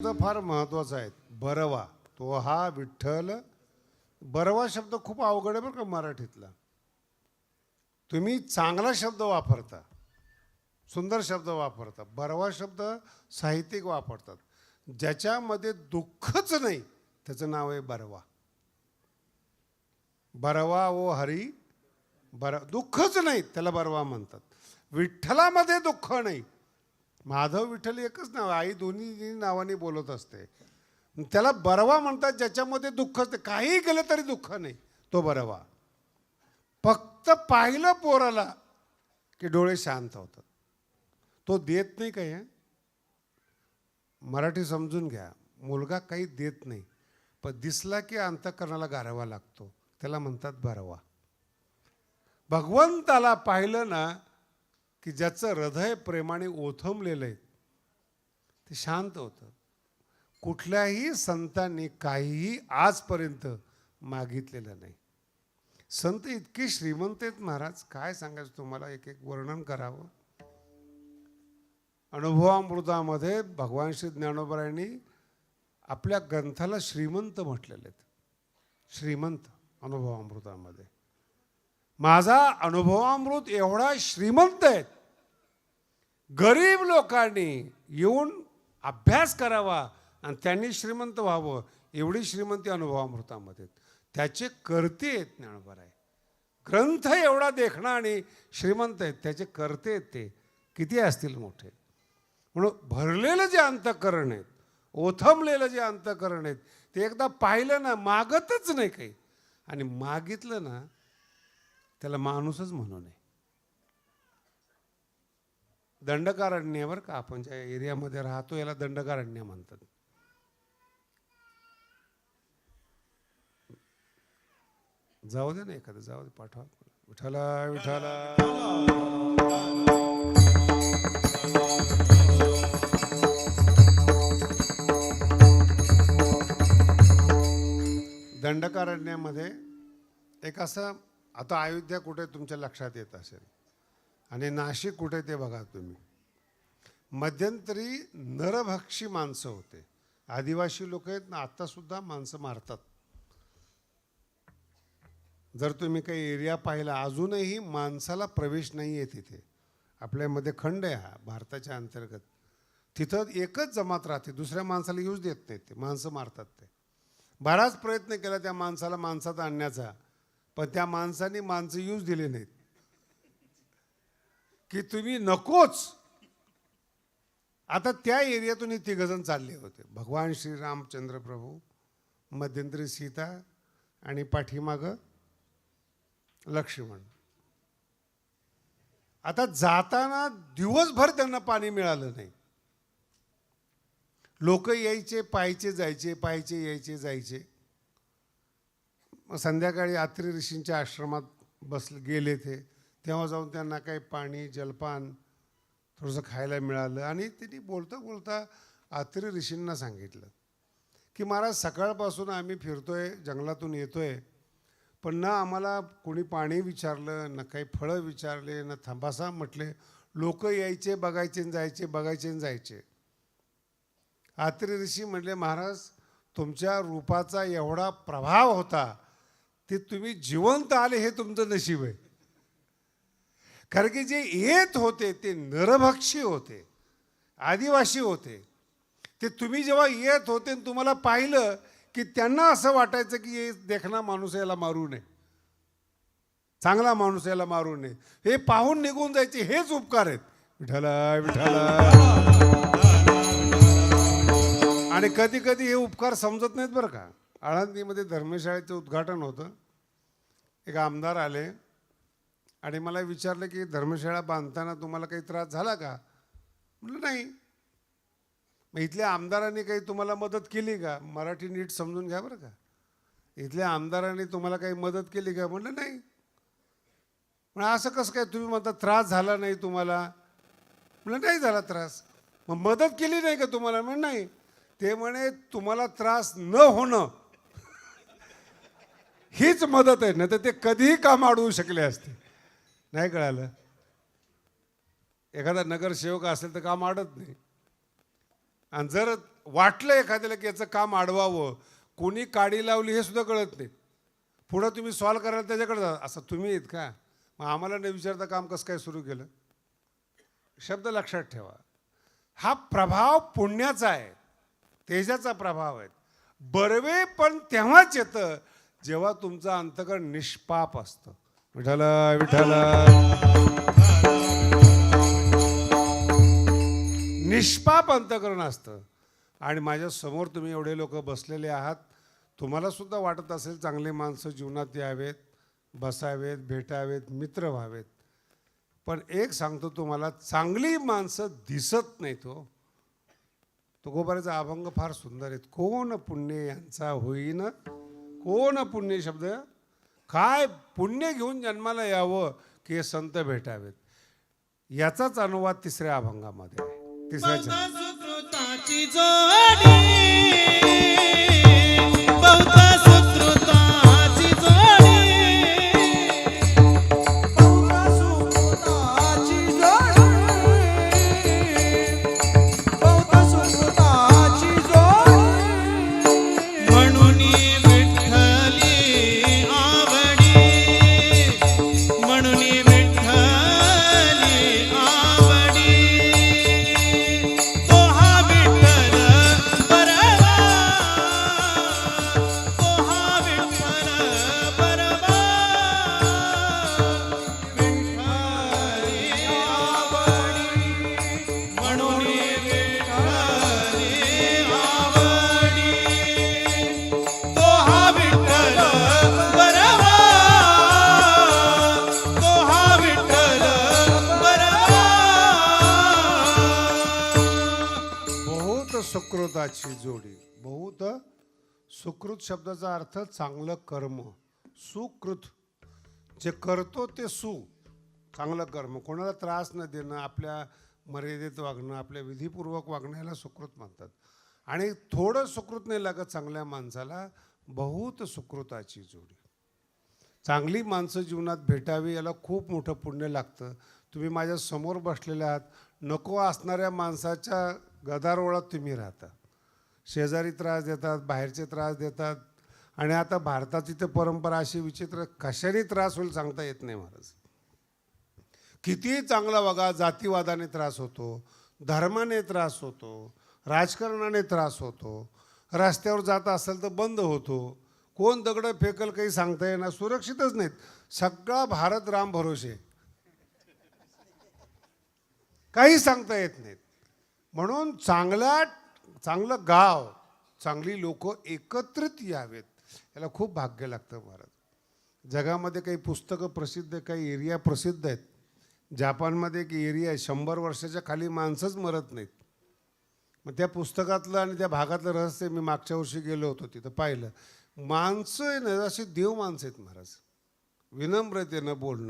फार महत्त्वाचा आहे. बरवा, तो हा विठ्ठल. बरवा शब्द खूप अवघड आहे बरं का मराठीतला. तुम्ही चांगला शब्द वापरता, सुंदर शब्द वापरता. बरवा शब्द साहित्यिक वापरतात. ज्याच्यामध्ये दुःखच नाही त्याचं नाव आहे बरवा. बरवा ओ हरी दुःखच नाही त्याला बरवा म्हणतात. विठ्ठलामध्ये दुःख नाही. माधव विठ्ठल एकच नाव, आई दोन्ही नावाने बोलत असते. त्याला बरवा म्हणतात ज्याच्यामध्ये दुःख असते. काही केलं तरी दुःख नाही, तो बरवा. फक्त पाहिलं पोराला की डोळे शांत होतात. तो देत नाही काही. मराठी समजून घ्या. मुलगा काही देत नाही, पण दिसला की अंतःकरणाला गारवा लागतो, त्याला म्हणतात बरवा. भगवंताला पाहिलं ना की ज्याचं हृदय प्रेमाने ओथंबलेलं आहे ते शांत होतं. कुठल्याही संतांनी काहीही आजपर्यंत मागितलेलं नाही. संत इतके श्रीमंत आहेत महाराज, काय सांगायचं तुम्हाला, एक एक वर्णन करावं. अनुभवामृतामध्ये भगवान श्री ज्ञानोबरायांनी आपल्या ग्रंथाला श्रीमंत म्हटलेले आहेत. श्रीमंत अनुभवामृतामध्ये. माझा अनुभवामृत एवढा श्रीमंत आहे, गरीब लोकांनी येऊन अभ्यास करावा आणि त्यांनी श्रीमंत व्हावं, एवढी श्रीमंती अनुभवामृतामध्ये. त्याचे कर्ते आहेत ज्ञानोबराय. ग्रंथ एवढा देखणा आणि श्रीमंत आहेत, त्याचे कर्ते आहेत. ते किती असतील मोठे. म्हणून भरलेलं जे अंतःकरण आहेत, ओथंबलेलं जे अंतःकरण आहेत, ते एकदा पाहिलं ना मागतच नाही काही. आणि मागितलं ना त्याला माणूसच म्हणू नये. दंडकारण्य बरं का, आपण ज्या एरियामध्ये राहतो याला दंडकारण्य म्हणतात. जाऊ दे ना एखादं, जाऊ दे, पाठवा. विठ्ठला विठ्ठला. दंडकारण्यामध्ये एक असं, आता अयोध्या कुठे तुमच्या लक्षात येत असेल आणि नाशिक कुठे ते बघा तुम्ही. मध्यंतरी नरभक्षी माणसं होते. आदिवासी लोक आहेत ना, आत्तासुद्धा माणसं मारतात. जर तुम्ही काही एरिया पाहिला, अजूनही माणसाला प्रवेश नाही आहे तिथे. आपल्यामध्ये खंड आहे हा भारताच्या अंतर्गत. तिथं एकच जमात राहते, दुसऱ्या माणसाला येऊच देत नाहीत. ते माणसं मारतात. ते बराच प्रयत्न केला त्या माणसाला माणसात आणण्याचा, पण त्या माणसाने माणसं येऊच दिले नाहीत की तुम्ही नकोच. आता त्या एरियातून हे तिघजण चालले होते. भगवान श्रीरामचंद्र प्रभू, मध्यंतरी सीता आणि पाठीमागं लक्ष्मण. आता जाताना दिवसभर त्यांना पाणी मिळालं नाही. लोक यायचे, पायचे जायचे, पायचे यायचे जायचे. संध्याकाळी अत्री ऋषींच्या आश्रमात गेले ते. तेव्हा जाऊन त्यांना काही पाणी, जलपान, थोडंसं खायला मिळालं. आणि त्यांनी बोलता बोलता अत्री ऋषींना सांगितलं की महाराज, सकाळपासून आम्ही फिरतोय, जंगलातून येतोय, पण ना आम्हाला कोणी पाणी विचारलं, ना काही फळं विचारले, ना थांबासा म्हटले. लोक यायचे, बघायचे जायचे, बघायचे जायचे. अत्री ऋषी म्हटले, महाराज तुमच्या रूपाचा एवढा प्रभाव होता, ते तुम्ही जिवंत आले हे तुमचं नशीब आहे. कारण की जे येत होते ते नरभक्षी होते, आदिवासी होते. ते तुम्ही जेव्हा येत होते तुम्हाला पाहिलं की त्यांना असं वाटायचं की हे देखणा माणूस याला मारू नये, चांगला माणूस याला मारू नये. हे पाहून निघून जायचे. हेच उपकार आहेत. विठ्ठला विठ्ठला. आणि कधी कधी हे उपकार समजत नाहीत बरं का. आळंदीमध्ये धर्मशाळेचं उद्घाटन होतं. एक आमदार आले आणि मला विचारलं की धर्मशाळा बांधताना तुम्हाला काही त्रास झाला का. म्हटलं नाही. मग इथल्या आमदारांनी काही तुम्हाला मदत केली का. मराठी नीट समजून घ्या बरं का. इथल्या आमदारांनी तुम्हाला काही मदत केली का. म्हटलं नाही. म्हणजे असं कसं काय तुम्ही म्हणता त्रास झाला नाही तुम्हाला. म्हटलं नाही झाला त्रास. मग मदत केली नाही का तुम्हाला. म्हणजे नाही. ते म्हणे तुम्हाला त्रास न होणं हीच मदत आहे ना, तर ते कधीही काम अडवू शकले असते. नाही कळालं. एखादा नगरसेवक असेल तर काम अडत नाही. आणि जर वाटलं एखाद्याला की याचं काम अडवावं, कोणी काडी लावली हे सुद्धा कळत नाही. पुढं तुम्ही सॉल्व करायला त्याच्याकडे जा. असं तुम्ही आहेत का? मग आम्हाला न विचारता काम कसं काय सुरू केलं? शब्द लक्षात ठेवा. हा प्रभाव पुण्याचा आहे, तेजाचा प्रभाव आहे. बरवे पण तेव्हाच येतं जेव्हा तुमचं अंतकरण निष्पाप असतं. विठ्ठल विठ्ठल. निष्पाप अंतकरण असतं. आणि माझ्या समोर तुम्ही एवढे लोक बसलेले आहात, तुम्हाला सुद्धा वाटत असेल चांगले माणसं जीवनात यावेत, बसावेत, भेटावेत, मित्र व्हावेत. पण एक सांगतो तुम्हाला, चांगली माणसं दिसत नाहीत हो. तो गोपाळाचा अभंग फार सुंदर आहेत. कोण पुण्य यांचा होईन, कोण पुण्य शब्द, काय पुण्य घेऊन जन्माला यावं की हे संत भेटावेत. याचाच अनुवाद तिसऱ्या अभंगामध्ये आहे. तिसऱ्या सुकृताची जोडी, बहुता सुकृताची जोडी, बहुता सुकृताची जोडी, बहुता सुकृताची जोडी. म्हणून विठ्ठली आवडी, म्हणून विठ्ठली आवडी. तो हा विठ्ठल बरवा, तो हा विठ्ठल बरवा. विठ्ठली आवडी, म्हणून विठ्ठली आवडी. तो हा विठ्ठल बरवा, तो हा विठ्ठल बरवा. बहुत सुकृताची जोडी. बहुत सुकृत शब्दाचा अर्थ चांगलं कर्म. सुकृत जे करतो ते सु, चांगलं कर्म. कोणाला त्रास न देणं, आपल्या मर्यादेत वागणं, आपल्या विधीपूर्वक वागण्याला सुकृत म्हणतात. आणि थोडं सुकृत नाही लागत चांगल्या माणसाला. बहुत सुकृताची जोडी. चांगली माणसं जीवनात भेटावी याला खूप मोठं पुण्य लागतं. तुम्ही माझ्या समोर बसलेले आहात. नको असणाऱ्या माणसाच्या गदारोळात तुम्ही राहता. शेजारी त्रास देतात, बाहेरचे त्रास देतात. आणि आता भारताची तर परंपरा अशी विचित्र, कशाने त्रास होईल सांगता येत नाही महाराज. कितीही चांगला वागा, जातीवादाने त्रास होतो, धर्माने त्रास होतो, राजकारणाने त्रास होतो, रस्त्यावर जात असेल तर बंद होतो, कोण दगडं फेकल काही सांगता येणार, सुरक्षितच नाहीत. सगळा भारत राम भरोसे, काही सांगता येत नाहीत. म्हणून चांगलं गाव, चांगली लोक एकत्रित यावेत, याला खूप भाग्य लागतं महाराज. जगामध्ये काही पुस्तकं प्रसिद्ध आहे, काही एरिया प्रसिद्ध आहेत. जपानमध्ये एक एरिया आहे, 100 वर्षाच्या खाली माणसंच मरत नाहीत. मग त्या पुस्तकातलं आणि त्या भागातलं रहस्य मी मागच्या वर्षी गेलो होतो, तिथं पाहिलं. माणसं आहे ना, अशी देव माणसं आहेत महाराज. विनम्रतेनं बोलणं,